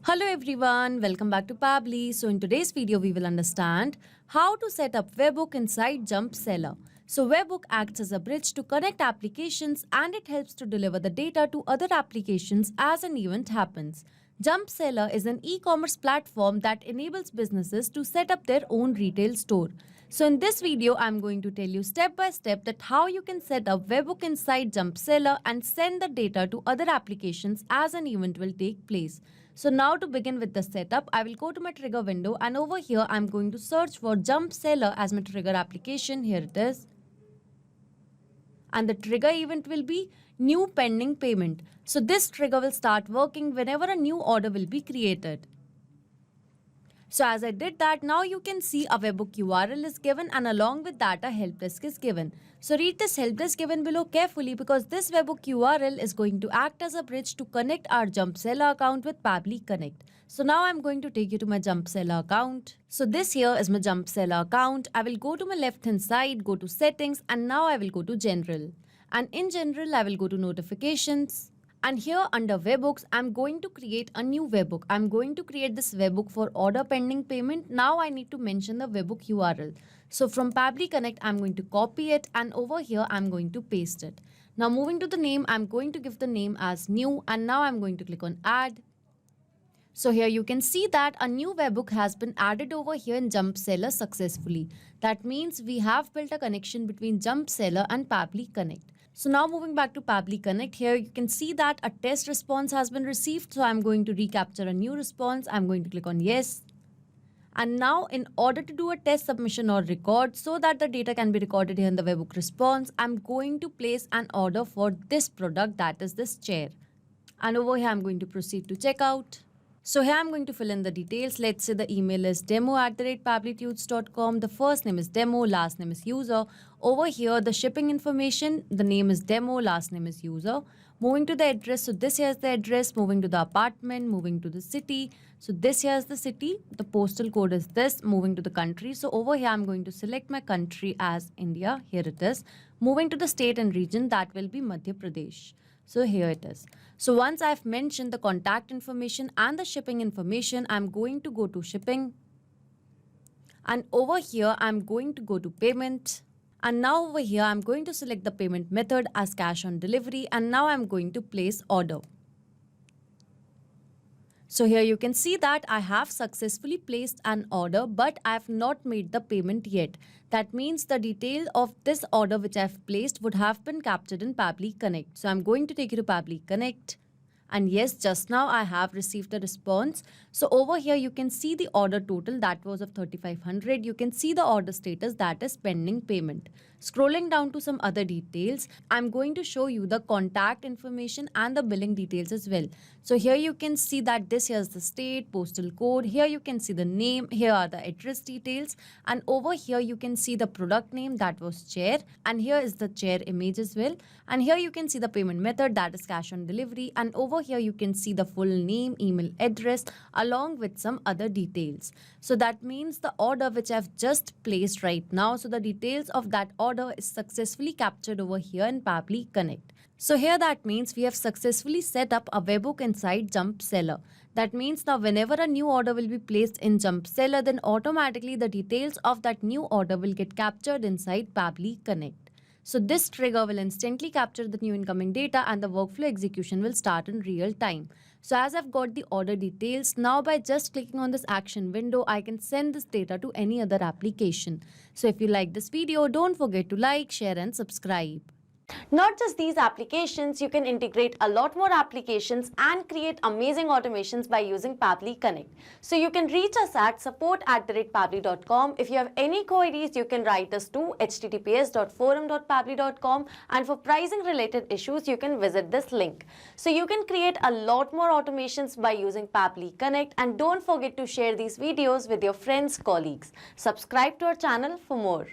Hello everyone, welcome back to Pabbly. So in today's video, we will understand how to set up Webhook inside Jumpseller. So Webhook acts as a bridge to connect applications and it helps to deliver the data to other applications as an event happens. Jumpseller is an e-commerce platform that enables businesses to set up their own retail store. So in this video, I'm going to tell you step by step that how you can set up Webhook inside Jumpseller and send the data to other applications as an event will take place. So now to begin with the setup, I will go to my trigger window and over here I'm going to search for Jumpseller as my trigger application. Here it is. And the trigger event will be new pending payment. So this trigger will start working whenever a new order will be created. So as I did that, now you can see a Webhook URL is given and along with that a help desk is given. So read this help desk given below carefully because this Webhook URL is going to act as a bridge to connect our Jumpseller account with Pabbly Connect. So now I'm going to take you to my Jumpseller account. So this here is my Jumpseller account. I will go to my left hand side, go to settings and now I will go to general. And in general, I will go to notifications. And here under webhooks, I'm going to create a new webhook. I'm going to create this webhook for order pending payment. Now I need to mention the webhook URL. So from Pabbly Connect, I'm going to copy it and over here, I'm going to paste it. Now moving to the name, I'm going to give the name as new and now I'm going to click on add. So here you can see that a new webhook has been added over here in Jumpseller successfully. That means we have built a connection between Jumpseller and Pabbly Connect. So now moving back to Pabbly Connect, here you can see that a test response has been received. So I'm going to recapture a new response. I'm going to click on yes. And now in order to do a test submission or record so that the data can be recorded here in the webhook response, I'm going to place an order for this product, that is this chair. And over here, I'm going to proceed to checkout. So here I'm going to fill in the details. Let's say the email is demo@pabblytudes.com. The first name is demo, last name is user. Over here, the shipping information, the name is demo, last name is user. Moving to the address, so this here is the address. Moving to the apartment, moving to the city. So this here is the city. The postal code is this. Moving to the country. So over here, I'm going to select my country as India. Here it is. Moving to the state and region, that will be Madhya Pradesh. So here it is. So once I've mentioned the contact information and the shipping information, I'm going to go to shipping. And over here, I'm going to go to payment. And now over here, I'm going to select the payment method as cash on delivery. And now I'm going to place order. So here you can see that I have successfully placed an order, but I have not made the payment yet. That means the detail of this order which I have placed would have been captured in Pabbly Connect. So I'm going to take you to Pabbly Connect. And yes, just now I have received a response. So over here, you can see the order total that was of 3,500. You can see the order status that is pending payment. Scrolling down to some other details, I'm going to show you the contact information and the billing details as well. So here you can see that this here is the state, postal code. Here you can see the name. Here are the address details. And over here you can see the product name that was chair. And here is the chair image as well. And here you can see the payment method that is cash on delivery. And over here you can see the full name, email address along with some other details. So that means the order which I've just placed right now. So the details of that order is successfully captured over here in Pabbly Connect. So here that means we have successfully set up a webhook inside Jumpseller. That means now whenever a new order will be placed in Jumpseller, then automatically the details of that new order will get captured inside Pabbly Connect. So this trigger will instantly capture the new incoming data and the workflow execution will start in real time. So as I've got the order details, now by just clicking on this action window, I can send this data to any other application. So if you like this video, don't forget to like, share and subscribe. Not just these applications, you can integrate a lot more applications and create amazing automations by using Pabbly Connect. So you can reach us at support@pabbly.com. If you have any queries, you can write us to https://forum.pabbly.com, and for pricing related issues, you can visit this link. So you can create a lot more automations by using Pabbly Connect, and don't forget to share these videos with your friends, colleagues. Subscribe to our channel for more.